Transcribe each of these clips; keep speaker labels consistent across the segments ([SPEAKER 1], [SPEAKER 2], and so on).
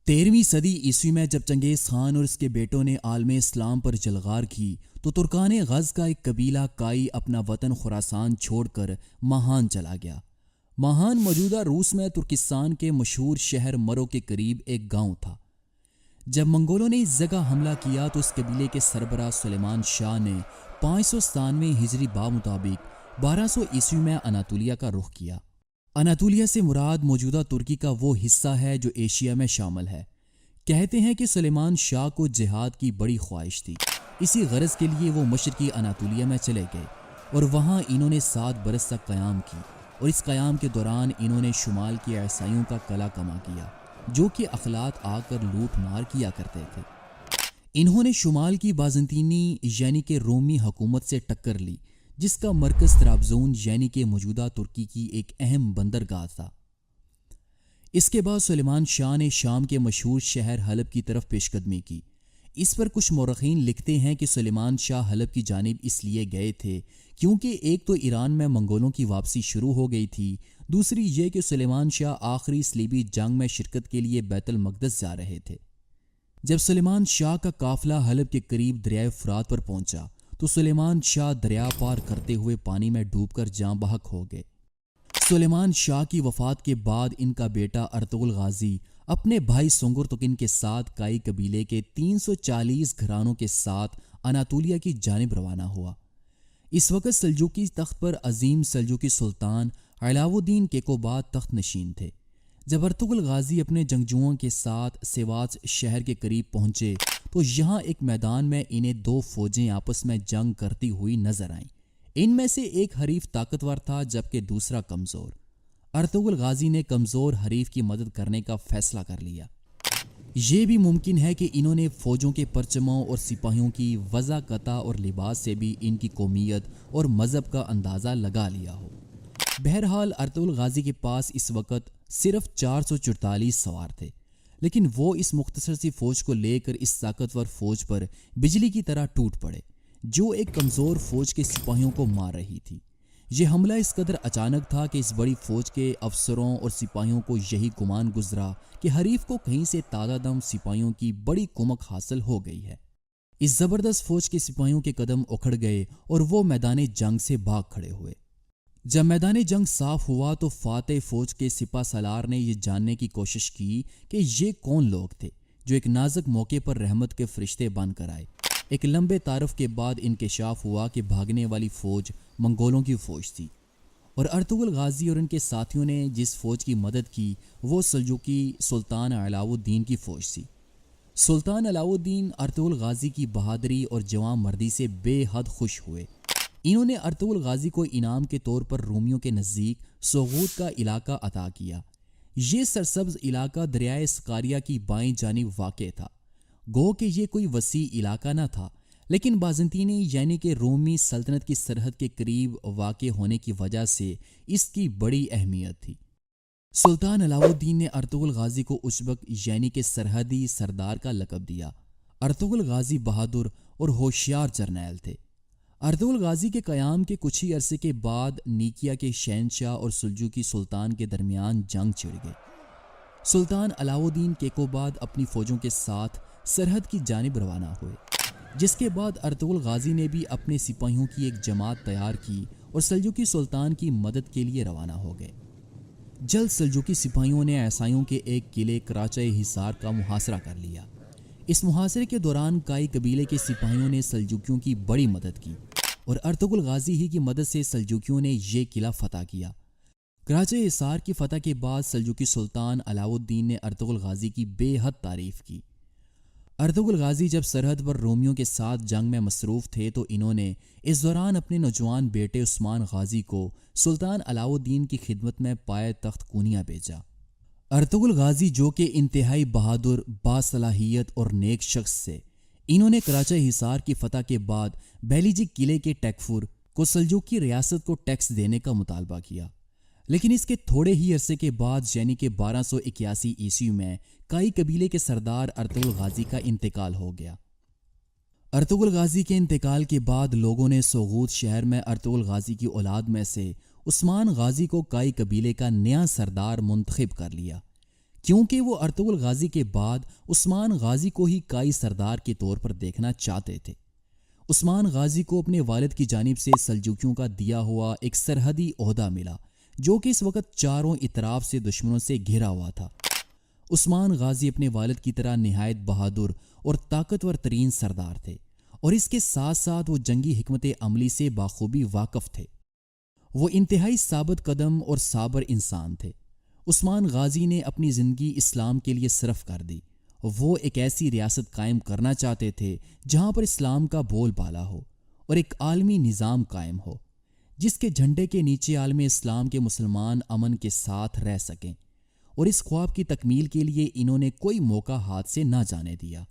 [SPEAKER 1] 13ویں صدی عیسوی میں جب چنگیز خان اور اس کے بیٹوں نے عالم اسلام پر جلغار کی تو ترکان غز کا ایک قبیلہ کائی اپنا وطن خراسان چھوڑ کر ماہان چلا گیا۔ ماہان موجودہ روس میں ترکستان کے مشہور شہر مرو کے قریب ایک گاؤں تھا۔ جب منگولوں نے اس جگہ حملہ کیا تو اس قبیلے کے سربراہ سلیمان شاہ نے 597 ہجری بمطابق 1200 عیسوی میں اناطولیہ کا رخ کیا۔ اناطولیہ سے مراد موجودہ ترکی کا وہ حصہ ہے جو ایشیا میں شامل ہے۔ کہتے ہیں کہ سلیمان شاہ کو جہاد کی بڑی خواہش تھی، اسی غرض کے لیے وہ مشرقی اناطولیہ میں چلے گئے اور وہاں انہوں نے 7 برس تک قیام کی، اور اس قیام کے دوران انہوں نے شمال کی عیسائیوں کا قلعہ کما کیا جو کہ اخلاط آ کر لوٹ مار کیا کرتے تھے۔ انہوں نے شمال کی بازنطینی یعنی کہ رومی حکومت سے ٹکر لی، جس کا مرکز طرابزون یعنی کہ موجودہ ترکی کی ایک اہم بندرگاہ تھا۔ اس کے بعد سلیمان شاہ نے شام کے مشہور شہر حلب کی طرف پیش قدمی کی۔ اس پر کچھ مورخین لکھتے ہیں کہ سلیمان شاہ حلب کی جانب اس لیے گئے تھے کیونکہ ایک تو ایران میں منگولوں کی واپسی شروع ہو گئی تھی، دوسری یہ کہ سلیمان شاہ آخری صلیبی جنگ میں شرکت کے لیے بیت المقدس جا رہے تھے۔ جب سلیمان شاہ کا قافلہ حلب کے قریب دریائے فرات پر پہنچا تو سلیمان شاہ دریا پار کرتے ہوئے پانی میں ڈوب کر جاں بحق ہو گئے۔ سلیمان شاہ کی وفات کے بعد ان کا بیٹا ارطغرل غازی اپنے بھائی سنگر تکن کے ساتھ کائی قبیلے کے 340 گھرانوں کے ساتھ اناطولیہ کی جانب روانہ ہوا۔ اس وقت سلجوقی تخت پر عظیم سلجوقی سلطان علاؤ الدین کیقوباد تخت نشین تھے۔ جب ارطغرل غازی اپنے جنگجوؤں کے ساتھ سیواس شہر کے قریب پہنچے تو یہاں ایک میدان میں انہیں 2 فوجیں آپس میں جنگ کرتی ہوئی نظر آئیں۔ ان میں سے ایک حریف طاقتور تھا جبکہ دوسرا کمزور۔ ارطغرل غازی نے کمزور حریف کی مدد کرنے کا فیصلہ کر لیا۔ یہ بھی ممکن ہے کہ انہوں نے فوجوں کے پرچموں اور سپاہیوں کی وضع قطع اور لباس سے بھی ان کی قومیت اور مذہب کا اندازہ لگا لیا ہو۔ بہرحال ارطغرل غازی کے پاس اس وقت صرف 444 سوار تھے، لیکن وہ اس مختصر سی فوج کو لے کر اس طاقتور فوج پر بجلی کی طرح ٹوٹ پڑے جو ایک کمزور فوج کے سپاہیوں کو مار رہی تھی۔ یہ حملہ اس قدر اچانک تھا کہ اس بڑی فوج کے افسروں اور سپاہیوں کو یہی گمان گزرا کہ حریف کو کہیں سے تازہ دم سپاہیوں کی بڑی کمک حاصل ہو گئی ہے۔ اس زبردست فوج کے سپاہیوں کے قدم اکھڑ گئے اور وہ میدان جنگ سے بھاگ کھڑے ہوئے۔ جب میدان جنگ صاف ہوا تو فاتح فوج کے سپہ سالار نے یہ جاننے کی کوشش کی کہ یہ کون لوگ تھے جو ایک نازک موقع پر رحمت کے فرشتے بن کر آئے۔ ایک لمبے تعارف کے بعد انکشاف ہوا کہ بھاگنے والی فوج منگولوں کی فوج تھی، اور ارطغرل غازی اور ان کے ساتھیوں نے جس فوج کی مدد کی وہ سلجوقی سلطان علاؤ الدین کی فوج تھی۔ سلطان علاؤ الدین ارطغرل غازی کی بہادری اور جواں مردی سے بے حد خوش ہوئے۔ انہوں نے ارطغرل غازی کو انعام کے طور پر رومیوں کے نزدیک سوغوت کا علاقہ عطا کیا۔ یہ سرسبز علاقہ دریائے سکاریا کی بائیں جانب واقع تھا۔ گو کہ یہ کوئی وسیع علاقہ نہ تھا، لیکن بازنطینی یعنی کہ رومی سلطنت کی سرحد کے قریب واقع ہونے کی وجہ سے اس کی بڑی اہمیت تھی۔ سلطان علاؤ الدین نے ارطغرل غازی کو ازبک یعنی کہ سرحدی سردار کا لقب دیا۔ ارطغرل غازی بہادر اور ہوشیار جرنیل تھے۔ ارطغرل غازی کے قیام کے کچھ ہی عرصے کے بعد نیکیا کے شہنشاہ اور سلجوقی سلطان کے درمیان جنگ چھڑ گئی۔ سلطان علاؤ الدین کیقوباد اپنی فوجوں کے ساتھ سرحد کی جانب روانہ ہوئے، جس کے بعد ارطغرل غازی نے بھی اپنے سپاہیوں کی ایک جماعت تیار کی اور سلجوقی سلطان کی مدد کے لیے روانہ ہو گئے۔ جلد سلجوقی سپاہیوں نے عیسائیوں کے ایک قلعے کراچہ حصار کا محاصرہ کر لیا۔ اس محاصرے کے دوران کائی قبیلے کے سپاہیوں نے سلجوقیوں کی بڑی مدد کی اور ارطغرل غازی ہی کی مدد سے سلجوقیوں نے یہ قلعہ فتح کیا۔ کراچہ حصار کی فتح کے بعد سلجوقی سلطان علاؤ الدین نے ارطغرل غازی کی بے حد تعریف کی۔ ارطغرل غازی جب سرحد پر رومیوں کے ساتھ جنگ میں مصروف تھے تو انہوں نے اس دوران اپنے نوجوان بیٹے عثمان غازی کو سلطان علاؤ الدین کی خدمت میں پائے تخت کونیا بھیجا۔ ارطغرل غازی جو کہ انتہائی بہادر، باصلاحیت اور نیک شخص تھے، انہوں نے کراچہ حصار کی فتح کے بعد بیلیجی قلعے کے ٹیکفور کو سلجوقی ریاست کو ٹیکس دینے کا مطالبہ کیا، لیکن اس کے تھوڑے ہی عرصے کے بعد یعنی کہ 1281 عیسوی میں کائی قبیلے کے سردار ارطغرل غازی کا انتقال ہو گیا۔ ارطغرل غازی کے انتقال کے بعد لوگوں نے سوغوت شہر میں ارطغرل غازی کی اولاد میں سے عثمان غازی کو کائی قبیلے کا نیا سردار منتخب کر لیا۔ کیونکہ وہ ارطغرل غازی کے بعد عثمان غازی کو ہی قائی سردار کے طور پر دیکھنا چاہتے تھے۔ عثمان غازی کو اپنے والد کی جانب سے سلجوکیوں کا دیا ہوا ایک سرحدی عہدہ ملا جو کہ اس وقت چاروں اطراف سے دشمنوں سے گھرا ہوا تھا۔ عثمان غازی اپنے والد کی طرح نہایت بہادر اور طاقتور ترین سردار تھے، اور اس کے ساتھ ساتھ وہ جنگی حکمت عملی سے بخوبی واقف تھے۔ وہ انتہائی ثابت قدم اور صابر انسان تھے۔ عثمان غازی نے اپنی زندگی اسلام کے لیے صرف کر دی۔ وہ ایک ایسی ریاست قائم کرنا چاہتے تھے جہاں پر اسلام کا بول بالا ہو اور ایک عالمی نظام قائم ہو جس کے جھنڈے کے نیچے عالم اسلام کے مسلمان امن کے ساتھ رہ سکیں، اور اس خواب کی تکمیل کے لیے انہوں نے کوئی موقع ہاتھ سے نہ جانے دیا۔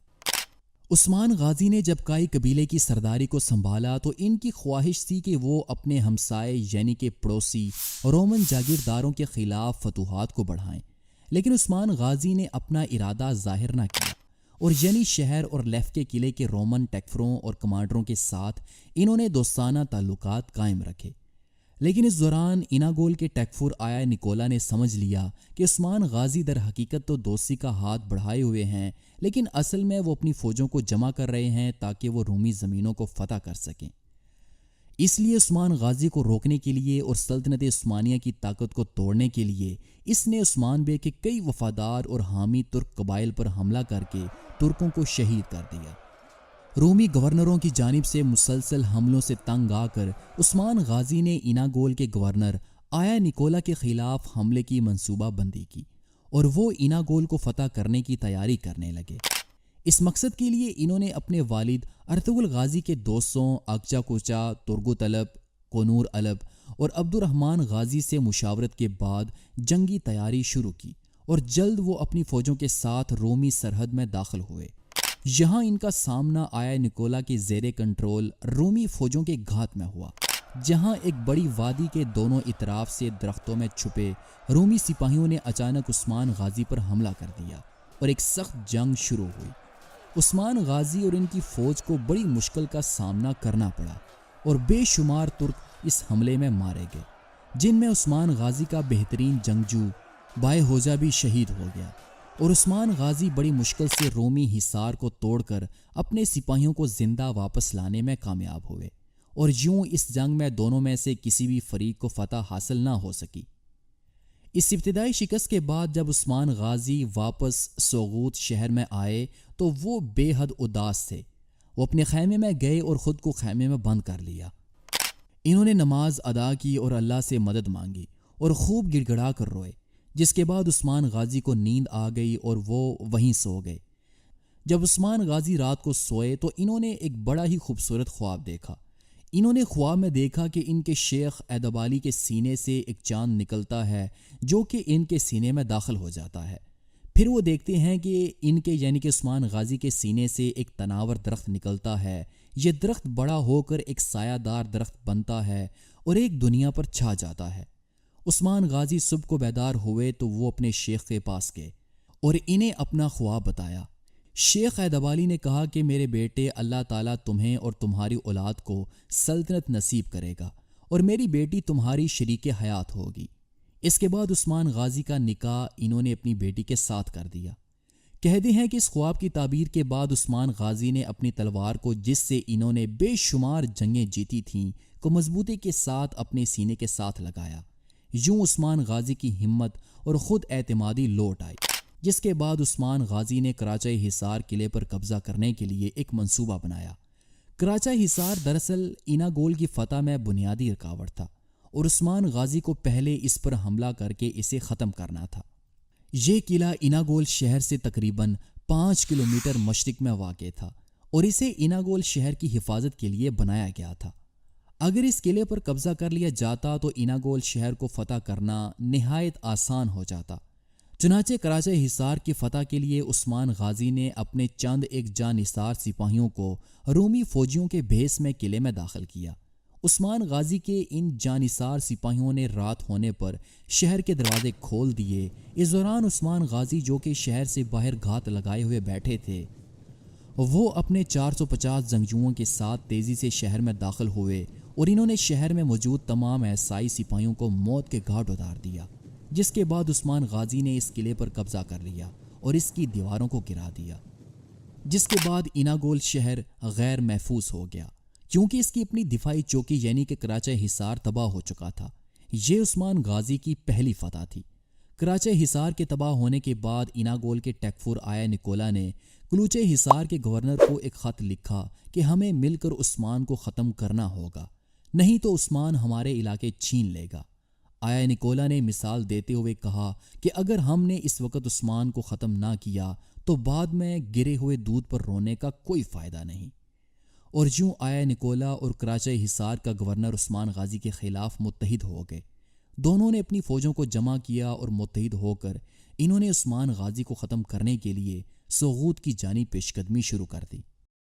[SPEAKER 1] عثمان غازی نے جب قائی قبیلے کی سرداری کو سنبھالا تو ان کی خواہش تھی کہ وہ اپنے ہمسائے یعنی کہ پڑوسی رومن جاگیرداروں کے خلاف فتوحات کو بڑھائیں، لیکن عثمان غازی نے اپنا ارادہ ظاہر نہ کیا، اور یعنی شہر اور لیف کے قلعے کے رومن ٹیکفروں اور کمانڈروں کے ساتھ انہوں نے دوستانہ تعلقات قائم رکھے۔ لیکن اس دوران اناگول کے ٹیکفر آیا نکولا نے سمجھ لیا کہ عثمان غازی در حقیقت تو دوستی کا ہاتھ بڑھائے ہوئے ہیں، لیکن اصل میں وہ اپنی فوجوں کو جمع کر رہے ہیں تاکہ وہ رومی زمینوں کو فتح کر سکیں۔ اس لیے عثمان غازی کو روکنے کے لیے اور سلطنت عثمانیہ کی طاقت کو توڑنے کے لیے اس نے عثمان بے کے کئی وفادار اور حامی ترک قبائل پر حملہ کر کے ترکوں کو شہید کر دیا۔ رومی گورنروں کی جانب سے مسلسل حملوں سے تنگ آ کر عثمان غازی نے اناگول کے گورنر آیا نکولا کے خلاف حملے کی منصوبہ بندی کی، اور وہ اناگول کو فتح کرنے کی تیاری کرنے لگے۔ اس مقصد کے لیے انہوں نے اپنے والد ارطغرل غازی کے دوستوں اکچا کوچا، ترگت الب، کونور الب اور عبد الرحمن غازی سے مشاورت کے بعد جنگی تیاری شروع کی، اور جلد وہ اپنی فوجوں کے ساتھ رومی سرحد میں داخل ہوئے۔ یہاں ان کا سامنا آیا نکولا کے زیر کنٹرول رومی فوجوں کے گھات میں ہوا، جہاں ایک بڑی وادی کے دونوں اطراف سے درختوں میں چھپے رومی سپاہیوں نے اچانک عثمان غازی پر حملہ کر دیا اور ایک سخت جنگ شروع ہوئی۔ عثمان غازی اور ان کی فوج کو بڑی مشکل کا سامنا کرنا پڑا، اور بے شمار ترک اس حملے میں مارے گئے، جن میں عثمان غازی کا بہترین جنگجو بائے ہوجا بھی شہید ہو گیا، اور عثمان غازی بڑی مشکل سے رومی حصار کو توڑ کر اپنے سپاہیوں کو زندہ واپس لانے میں کامیاب ہوئے، اور یوں اس جنگ میں دونوں میں سے کسی بھی فریق کو فتح حاصل نہ ہو سکی۔ اس ابتدائی شکست کے بعد جب عثمان غازی واپس سوغوت شہر میں آئے تو وہ بے حد اداس تھے۔ وہ اپنے خیمے میں گئے اور خود کو خیمے میں بند کر لیا۔ انہوں نے نماز ادا کی اور اللہ سے مدد مانگی اور خوب گڑ گڑا کر روئے، جس کے بعد عثمان غازی کو نیند آ گئی اور وہ وہیں سو گئے۔ جب عثمان غازی رات کو سوئے تو انہوں نے ایک بڑا ہی خوبصورت خواب دیکھا۔ انہوں نے خواب میں دیکھا کہ ان کے شیخ ایدابالی کے سینے سے ایک چاند نکلتا ہے جو کہ ان کے سینے میں داخل ہو جاتا ہے۔ پھر وہ دیکھتے ہیں کہ ان کے یعنی کہ عثمان غازی کے سینے سے ایک تناور درخت نکلتا ہے۔ یہ درخت بڑا ہو کر ایک سایہ دار درخت بنتا ہے اور ایک دنیا پر چھا جاتا ہے۔ عثمان غازی صبح کو بیدار ہوئے تو وہ اپنے شیخ کے پاس گئے اور انہیں اپنا خواب بتایا۔ شیخ ایدابالی نے کہا کہ میرے بیٹے، اللہ تعالیٰ تمہیں اور تمہاری اولاد کو سلطنت نصیب کرے گا، اور میری بیٹی تمہاری شریک حیات ہوگی۔ اس کے بعد عثمان غازی کا نکاح انہوں نے اپنی بیٹی کے ساتھ کر دیا۔ کہتے ہیں کہ اس خواب کی تعبیر کے بعد عثمان غازی نے اپنی تلوار کو، جس سے انہوں نے بے شمار جنگیں جیتی تھیں، کو مضبوطی کے ساتھ اپنے سینے کے ساتھ لگایا۔ یوں عثمان غازی کی ہمت اور خود اعتمادی لوٹ آئی، جس کے بعد عثمان غازی نے کراچائی حصار قلعے پر قبضہ کرنے کے لیے ایک منصوبہ بنایا۔ کراچائی حصار دراصل اناگول کی فتح میں بنیادی رکاوٹ تھا، اور عثمان غازی کو پہلے اس پر حملہ کر کے اسے ختم کرنا تھا۔ یہ قلعہ اناگول شہر سے تقریباً 5 کلومیٹر مشرق میں واقع تھا، اور اسے اناگول شہر کی حفاظت کے لیے بنایا گیا تھا۔ اگر اس قلعے پر قبضہ کر لیا جاتا تو اناگول شہر کو فتح کرنا نہایت آسان ہو جاتا۔ چنانچہ کراچائی حصار کی فتح کے لیے عثمان غازی نے اپنے چند ایک جانثار سپاہیوں کو رومی فوجیوں کے بھیس میں قلعے میں داخل کیا۔ عثمان غازی کے ان جانثار سپاہیوں نے رات ہونے پر شہر کے دروازے کھول دیے۔ اس دوران عثمان غازی، جو کہ شہر سے باہر گھات لگائے ہوئے بیٹھے تھے، وہ اپنے 450 جنگجوؤں کے ساتھ تیزی سے شہر میں داخل ہوئے، اور انہوں نے شہر میں موجود تمام عیسائی سپاہیوں کو موت کے گھاٹ اتار دیا۔ جس کے بعد عثمان غازی نے اس قلعے پر قبضہ کر لیا اور اس کی دیواروں کو گرا دیا، جس کے بعد اناگول شہر غیر محفوظ ہو گیا کیونکہ اس کی اپنی دفاعی چوکی یعنی کہ کراچے حصار تباہ ہو چکا تھا۔ یہ عثمان غازی کی پہلی فتح تھی۔ کراچے حصار کے تباہ ہونے کے بعد اناگول کے ٹیکفور آیا نکولا نے کلوچے حصار کے گورنر کو ایک خط لکھا کہ ہمیں مل کر عثمان کو ختم کرنا ہوگا، نہیں تو عثمان ہمارے علاقے چھین لے گا۔ آیا نکولا نے مثال دیتے ہوئے کہا کہ اگر ہم نے اس وقت عثمان کو ختم نہ کیا تو بعد میں گرے ہوئے دودھ پر رونے کا کوئی فائدہ نہیں۔ اور یوں آیا نکولا اور کراچے حصار کا گورنر عثمان غازی کے خلاف متحد ہو گئے۔ دونوں نے اپنی فوجوں کو جمع کیا اور متحد ہو کر انہوں نے عثمان غازی کو ختم کرنے کے لیے سغوت کی جانب پیش قدمی شروع کر دی۔